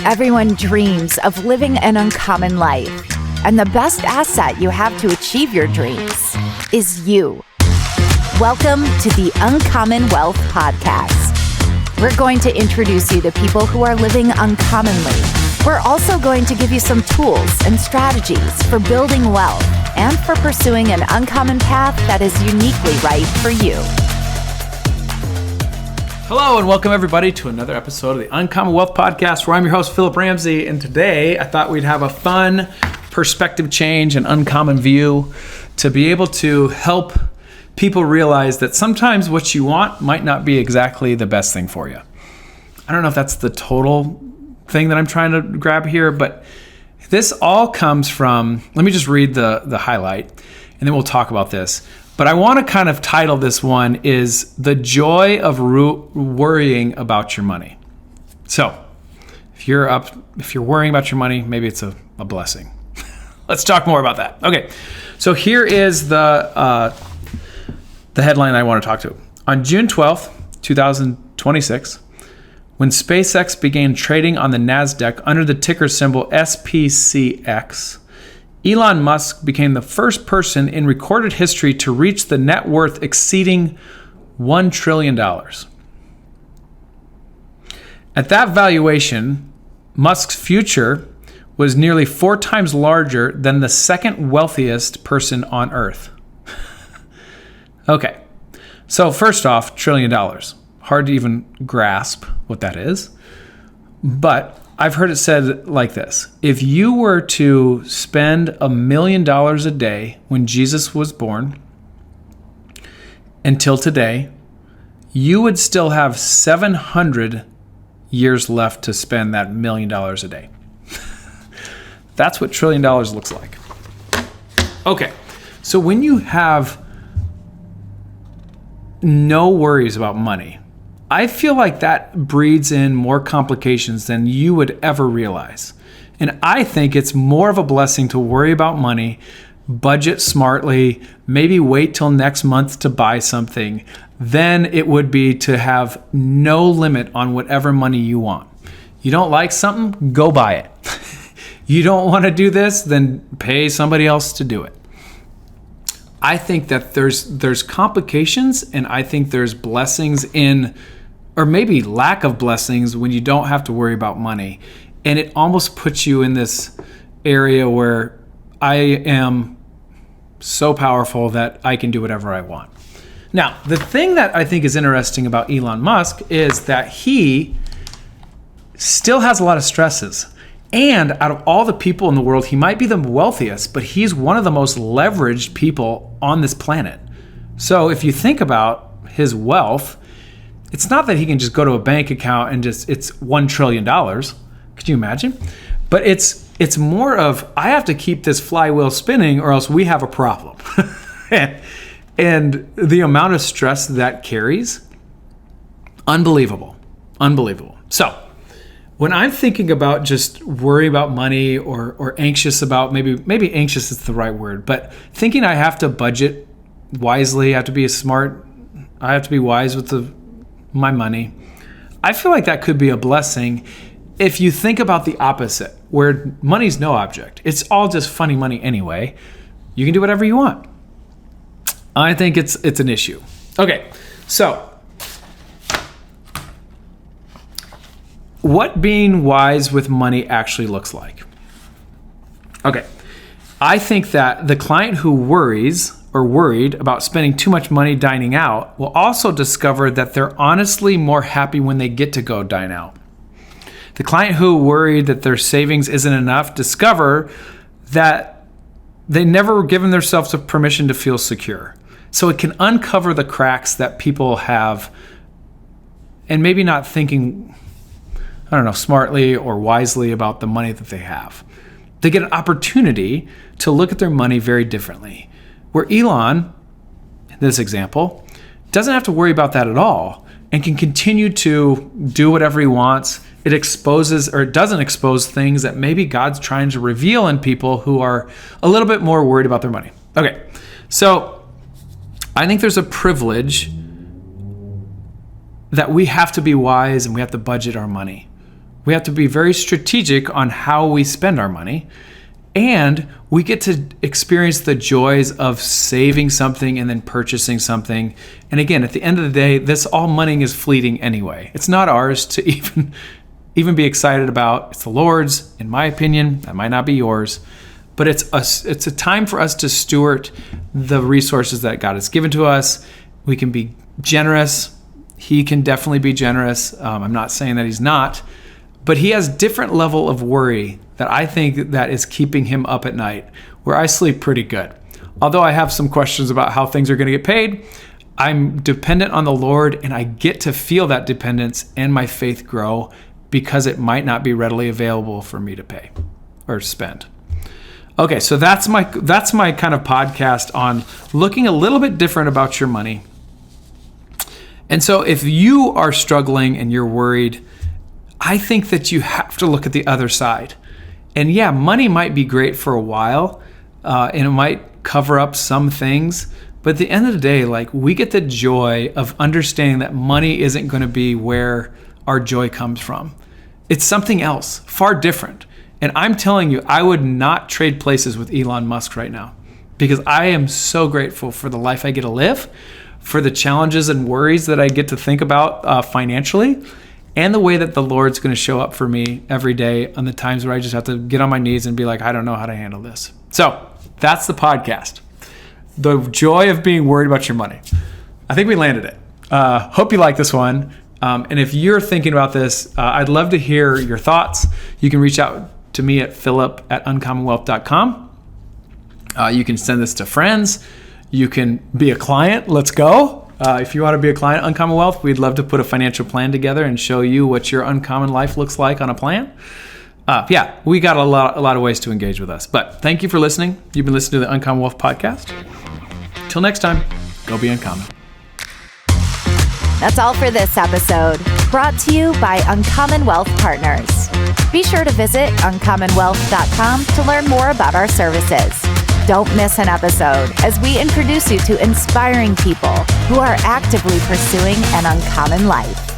Everyone dreams of living an uncommon life, and the best asset you have to achieve your dreams is you. Welcome to the Uncommon Wealth Podcast. We're going to introduce you to people who are living uncommonly. We're also going to give you some tools and strategies for building wealth and for pursuing an uncommon path that is uniquely right for you. Hello and welcome everybody to another episode of the Uncommon Wealth Podcast, where I'm your host, Phillip Ramsey, and today I thought we'd have a fun perspective change and uncommon view to be able to help people realize that sometimes what you want might not be exactly the best thing for you. I don't know if that's the total thing that I'm trying to grab here, but this all comes from, let me just read the highlight and then we'll talk about this. But I want to kind of title this one is The Joy of Worrying About Your Money. So if you're worrying about your money, maybe it's a blessing. Let's talk more about that. Okay, so here is the headline I want to talk to. On June 12th, 2026, when SpaceX began trading on the NASDAQ under the ticker symbol SPCX, Elon Musk became the first person in recorded history to reach the net worth exceeding $1 trillion. At that valuation, Musk's future was nearly 4 times larger than the second wealthiest person on Earth. Okay, so first off, $1 trillion. Hard to even grasp what that is, but I've heard it said like this: if you were to spend $1 million a day when Jesus was born until today, you would still have 700 years left to spend that $1 million a day. That's what $1 trillion looks like. Okay, so when you have no worries about money, I feel like that breeds in more complications than you would ever realize. And I think it's more of a blessing to worry about money, budget smartly, maybe wait till next month to buy something, than it would be to have no limit on whatever money you want. You don't like something, go buy it. You don't want to do this, then pay somebody else to do it. I think that there's complications, and I think there's blessings in, or maybe lack of blessings, when you don't have to worry about money. And it almost puts you in this area where I am so powerful that I can do whatever I want. Now, the thing that I think is interesting about Elon Musk is that he still has a lot of stresses. And out of all the people in the world, he might be the wealthiest, but he's one of the most leveraged people on this planet. So if you think about his wealth, it's not that he can just go to a bank account and it's $1 trillion. Could you imagine? But it's more of, I have to keep this flywheel spinning or else we have a problem. And the amount of stress that carries, unbelievable. So when I'm thinking about just worry about money or anxious about, maybe anxious is the right word, but thinking I have to budget wisely, I have to be wise with my money, I feel like that could be a blessing if you think about the opposite, where money's no object. It's all just funny money anyway. You can do whatever you want. I think it's an issue. Okay, so what being wise with money actually looks like. Okay, I think that the client who worries or worried about spending too much money dining out will also discover that they're honestly more happy when they get to go dine out. The client who worried that their savings isn't enough discover that they never were given themselves a permission to feel secure. So it can uncover the cracks that people have and maybe not thinking, smartly or wisely about the money that they have. They get an opportunity to look at their money very differently. Where Elon, in this example, doesn't have to worry about that at all and can continue to do whatever he wants. It doesn't expose things that maybe God's trying to reveal in people who are a little bit more worried about their money. Okay, so I think there's a privilege that we have to be wise and we have to budget our money. We have to be very strategic on how we spend our money. And we get to experience the joys of saving something and then purchasing something. And again, at the end of the day, this all money is fleeting anyway. It's not ours to even be excited about. It's the Lord's, in my opinion. That might not be yours. But it's a time for us to steward the resources that God has given to us. We can be generous. He can definitely be generous. I'm not saying that he's not. But he has different level of worry that I think that is keeping him up at night, where I sleep pretty good. Although I have some questions about how things are going to get paid, I'm dependent on the Lord, and I get to feel that dependence and my faith grow because it might not be readily available for me to pay or spend. Okay, so that's my kind of podcast on looking a little bit different about your money. And so if you are struggling and you're worried, I think that you have to look at the other side. And yeah, money might be great for a while, and it might cover up some things. But at the end of the day, like, we get the joy of understanding that money isn't going to be where our joy comes from. It's something else, far different. And I'm telling you, I would not trade places with Elon Musk right now, because I am so grateful for the life I get to live, for the challenges and worries that I get to think about financially, and the way that the Lord's going to show up for me every day on the times where I just have to get on my knees and be like, I don't know how to handle this. So that's the podcast. The joy of being worried about your money. I think we landed it. Hope you like this one. And if you're thinking about this, I'd love to hear your thoughts. You can reach out to me at phillip@uncommonwealth.com. You can send this to friends. You can be a client. Let's go. If you want to be a client at Uncommon Wealth, we'd love to put a financial plan together and show you what your uncommon life looks like on a plan. We got a lot of ways to engage with us. But thank you for listening. You've been listening to the Uncommon Wealth podcast. Till next time, go be uncommon. That's all for this episode, brought to you by Uncommon Wealth Partners. Be sure to visit uncommonwealth.com to learn more about our services. Don't miss an episode as we introduce you to inspiring people who are actively pursuing an uncommon life.